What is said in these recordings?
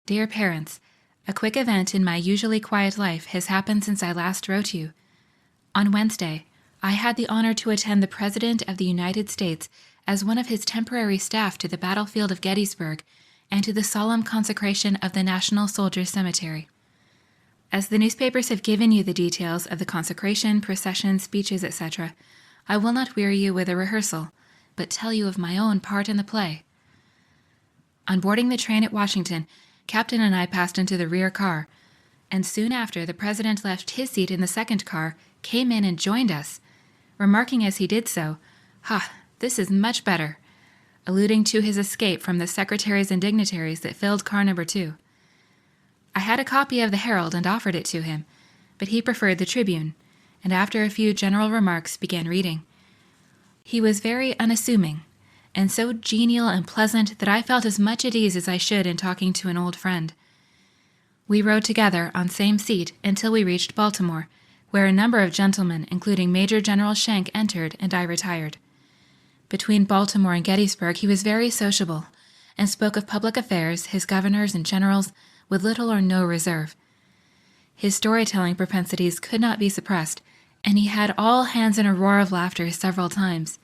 Dear parents, a quick event in my usually quiet life has happened since I last wrote you. On Wednesday, I had the honor to attend the President of the United States as one of his temporary staff to the battlefield of Gettysburg and to the solemn consecration of the National Soldiers' Cemetery. As the newspapers have given you the details of the consecration, procession, speeches, etc., I will not weary you with a rehearsal, but tell you of my own part in the play. On boarding the train at Washington, Captain and I passed into the rear car, and soon after the President left his seat in the second car, came in and joined us, remarking as he did so, "Ha, this is much better," alluding to his escape from the secretaries and dignitaries that filled car number 2. I had a copy of the Herald and offered it to him, but he preferred the Tribune, and after a few general remarks began reading. He was very unassuming, and so genial and pleasant that I felt as much at ease as I should in talking to an old friend. We rode together on same seat until we reached Baltimore, where a number of gentlemen, including Major General Schenck, entered, and I retired. Between Baltimore and Gettysburg he was very sociable, and spoke of public affairs, his governors and generals, with little or no reserve. His storytelling propensities could not be suppressed, and he had all hands in a roar of laughter several times.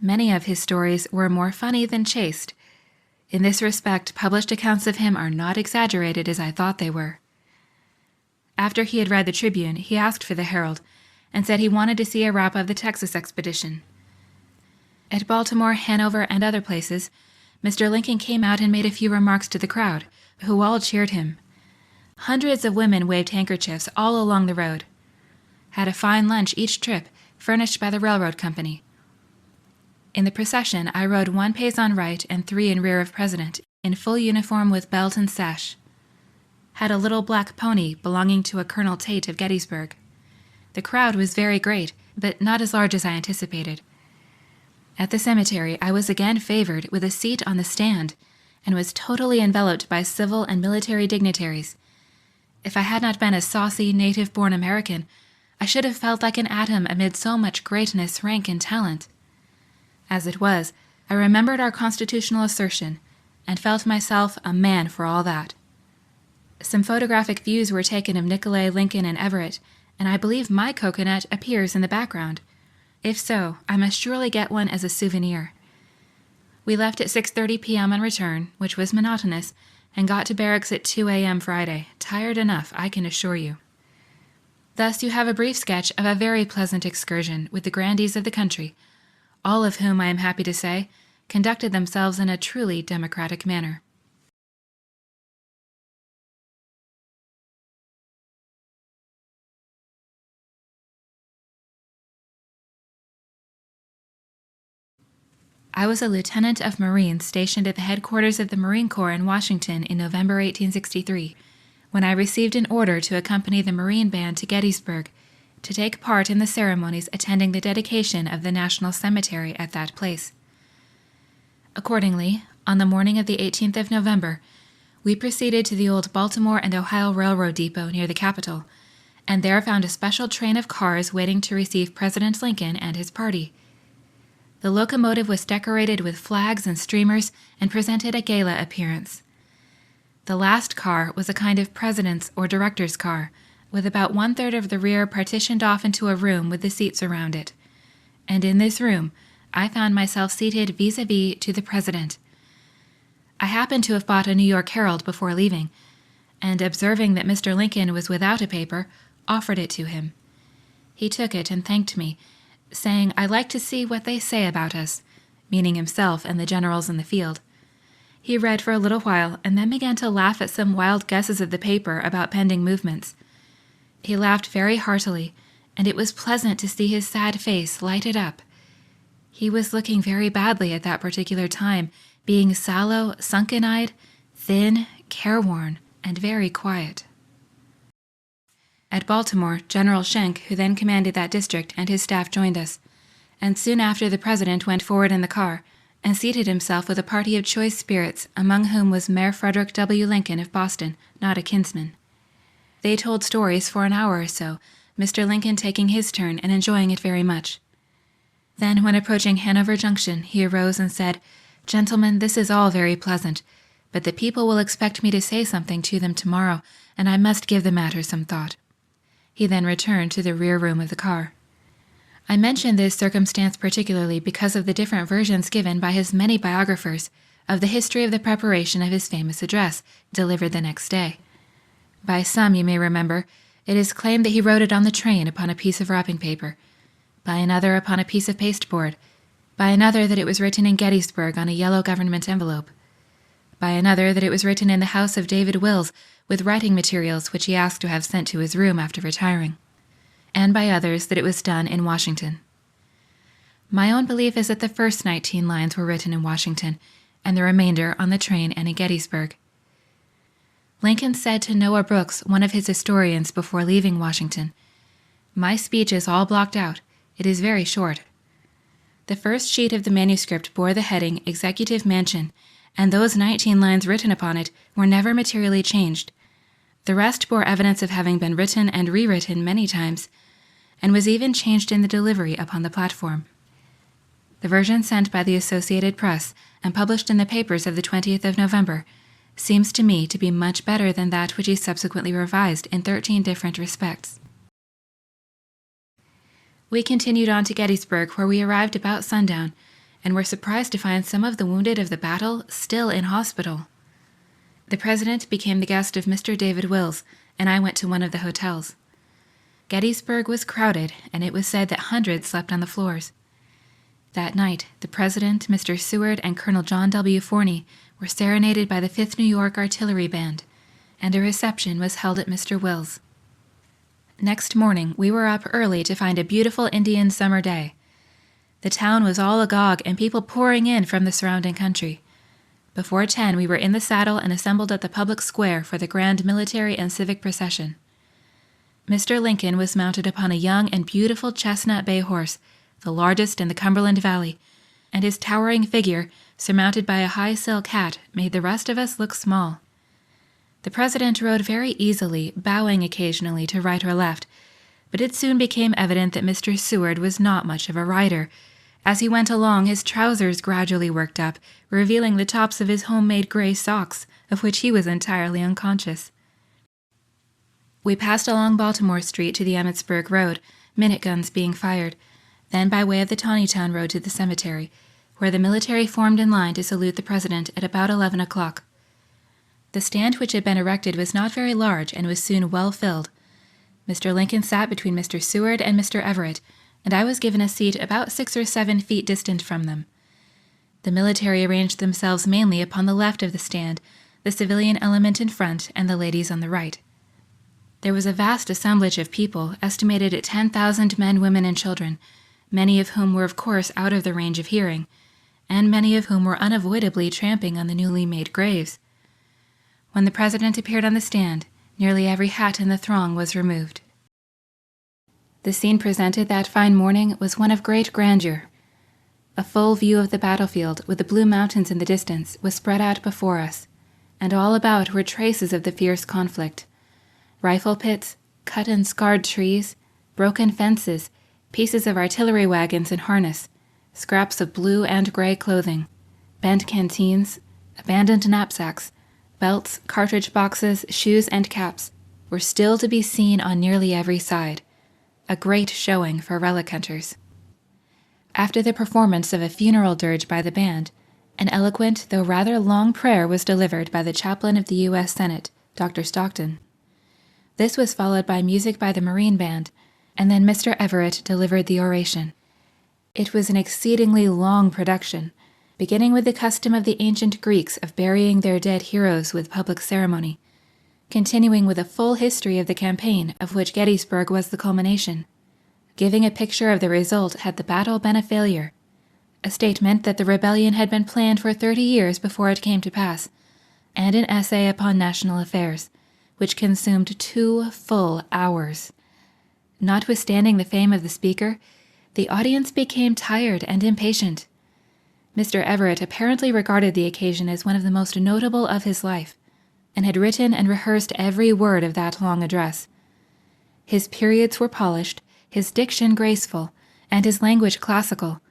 Many of his stories were more funny than chaste. In this respect, published accounts of him are not exaggerated as I thought they were. After he had read the Tribune, he asked for the Herald, and said he wanted to see a wrap of the Texas expedition. At Baltimore, Hanover, and other places, Mr. Lincoln came out and made a few remarks to the crowd, who all cheered him. Hundreds of women waved handkerchiefs all along the road. Had a fine lunch each trip, furnished by the railroad company. In the procession, I rode 1 paysan right and 3 in rear of President, in full uniform with belt and sash. Had a little black pony belonging to a Colonel Tate of Gettysburg. The crowd was very great, but not as large as I anticipated. At the cemetery, I was again favored with a seat on the stand, and was totally enveloped by civil and military dignitaries. If I had not been a saucy, native-born American, I should have felt like an atom amid so much greatness, rank, and talent. As it was, I remembered our constitutional assertion, and felt myself a man for all that. Some photographic views were taken of Nicolay, Lincoln, and Everett, and I believe my coconut appears in the background. If so, I must surely get one as a souvenir. We left at 6:30 p.m. on return, which was monotonous, and got to barracks at 2 a.m. Friday, tired enough, I can assure you. Thus you have a brief sketch of a very pleasant excursion with the grandees of the country, all of whom, I am happy to say, conducted themselves in a truly democratic manner. I was a lieutenant of Marines stationed at the headquarters of the Marine Corps in Washington in November 1863, when I received an order to accompany the Marine Band to Gettysburg to take part in the ceremonies attending the dedication of the National Cemetery at that place. Accordingly, on the morning of the 18th of November, we proceeded to the old Baltimore and Ohio Railroad depot near the Capitol, and there found a special train of cars waiting to receive President Lincoln and his party. The locomotive was decorated with flags and streamers and presented a gala appearance. The last car was a kind of president's or director's car, with about 1/3 of the rear partitioned off into a room with the seats around it. And in this room, I found myself seated vis-a-vis to the President. I happened to have bought a New York Herald before leaving, and observing that Mr. Lincoln was without a paper, offered it to him. He took it and thanked me, saying, "I like to see what they say about us," meaning himself and the generals in the field. He read for a little while, and then began to laugh at some wild guesses of the paper about pending movements. He laughed very heartily, and it was pleasant to see his sad face lighted up. He was looking very badly at that particular time, being sallow, sunken-eyed, thin, careworn, and very quiet. At Baltimore, General Schenck, who then commanded that district, and his staff joined us, and soon after the President went forward in the car and seated himself with a party of choice spirits, among whom was Mayor Frederick W. Lincoln of Boston, not a kinsman. They told stories for an hour or so, Mr. Lincoln taking his turn and enjoying it very much. Then, when approaching Hanover Junction, he arose and said, "Gentlemen, this is all very pleasant, but the people will expect me to say something to them tomorrow, and I must give the matter some thought." He then returned to the rear room of the car. I mention this circumstance particularly because of the different versions given by his many biographers of the history of the preparation of his famous address, delivered the next day. By some, you may remember, it is claimed that he wrote it on the train upon a piece of wrapping paper, by another upon a piece of pasteboard, by another that it was written in Gettysburg on a yellow government envelope, by another that it was written in the house of David Wills with writing materials which he asked to have sent to his room after retiring, and by others that it was done in Washington. My own belief is that the first 19 lines were written in Washington, and the remainder on the train and in Gettysburg. Lincoln said to Noah Brooks, one of his historians, before leaving Washington, "My speech is all blocked out. It is very short." The first sheet of the manuscript bore the heading Executive Mansion, and those 19 lines written upon it were never materially changed. The rest bore evidence of having been written and rewritten many times, and was even changed in the delivery upon the platform. The version sent by the Associated Press and published in the papers of the 20th of November seems to me to be much better than that which he subsequently revised in 13 different respects. We continued on to Gettysburg, where we arrived about sundown, and were surprised to find some of the wounded of the battle still in hospital. The President became the guest of Mr. David Wills, and I went to one of the hotels. Gettysburg was crowded, and it was said that hundreds slept on the floors. That night, the President, Mr. Seward, and Colonel John W. Forney were serenaded by the 5th New York Artillery Band, and a reception was held at Mr. Will's. Next morning, we were up early to find a beautiful Indian summer day. The town was all agog and people pouring in from the surrounding country. Before 10, we were in the saddle and assembled at the public square for the grand military and civic procession. Mr. Lincoln was mounted upon a young and beautiful chestnut bay horse, the largest in the Cumberland Valley, and his towering figure, surmounted by a high silk hat, made the rest of us look small. The President rode very easily, bowing occasionally to right or left, but it soon became evident that Mr. Seward was not much of a rider. As he went along, his trousers gradually worked up, revealing the tops of his homemade gray socks, of which he was entirely unconscious. We passed along Baltimore Street to the Emmitsburg Road, minute guns being fired, then by way of the Taneytown Road to the cemetery, where the military formed in line to salute the President at about 11 o'clock. The stand which had been erected was not very large and was soon well filled. Mr. Lincoln sat between Mr. Seward and Mr. Everett, and I was given a seat about 6 or 7 feet distant from them. The military arranged themselves mainly upon the left of the stand, the civilian element in front, and the ladies on the right. There was a vast assemblage of people, estimated at 10,000 men, women, and children, many of whom were of course out of the range of hearing, and many of whom were unavoidably tramping on the newly made graves. When the President appeared on the stand, nearly every hat in the throng was removed. The scene presented that fine morning was one of great grandeur. A full view of the battlefield, with the blue mountains in the distance, was spread out before us, and all about were traces of the fierce conflict. Rifle pits, cut and scarred trees, broken fences, pieces of artillery wagons and harness, scraps of blue and gray clothing, bent canteens, abandoned knapsacks, belts, cartridge boxes, shoes, and caps were still to be seen on nearly every side, a great showing for relic hunters. After the performance of a funeral dirge by the band, an eloquent though rather long prayer was delivered by the chaplain of the U.S. Senate, Dr. Stockton. This was followed by music by the Marine Band, and then Mr. Everett delivered the oration. It was an exceedingly long production, beginning with the custom of the ancient Greeks of burying their dead heroes with public ceremony, continuing with a full history of the campaign of which Gettysburg was the culmination, giving a picture of the result had the battle been a failure, a statement that the rebellion had been planned for 30 years before it came to pass, and an essay upon national affairs, which consumed 2 full hours. Notwithstanding the fame of the speaker, the audience became tired and impatient. Mr. Everett apparently regarded the occasion as one of the most notable of his life, and had written and rehearsed every word of that long address. His periods were polished, his diction graceful, and his language classical,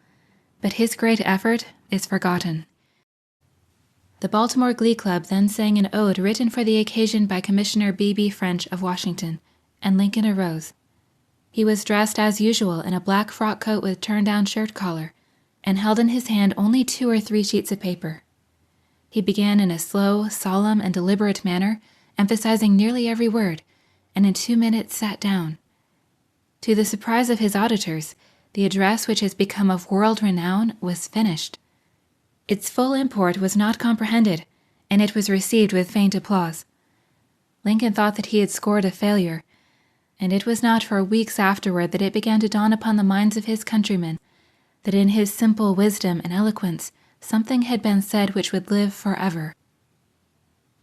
but his great effort is forgotten. The Baltimore Glee Club then sang an ode written for the occasion by Commissioner B.B. French of Washington, and Lincoln arose. He was dressed as usual in a black frock coat with turn-down shirt collar, and held in his hand only 2 or 3 sheets of paper. He began in a slow, solemn, and deliberate manner, emphasizing nearly every word, and in 2 minutes sat down. To the surprise of his auditors, the address which has become of world renown was finished. Its full import was not comprehended, and it was received with faint applause. Lincoln thought that he had scored a failure, and it was not for weeks afterward that it began to dawn upon the minds of his countrymen that in his simple wisdom and eloquence something had been said which would live forever.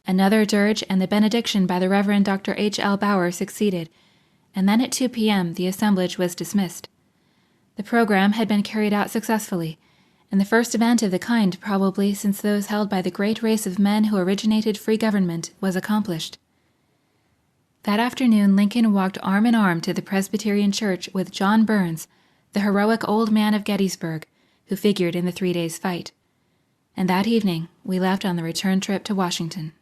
Another dirge and the benediction by the Reverend Dr. H. L. Bauer succeeded, and then at 2 p.m. the assemblage was dismissed. The program had been carried out successfully, and the first event of the kind probably since those held by the great race of men who originated free government was accomplished. That afternoon Lincoln walked arm in arm to the Presbyterian Church with John Burns, the heroic old man of Gettysburg, who figured in the 3 days' fight. And that evening we left on the return trip to Washington.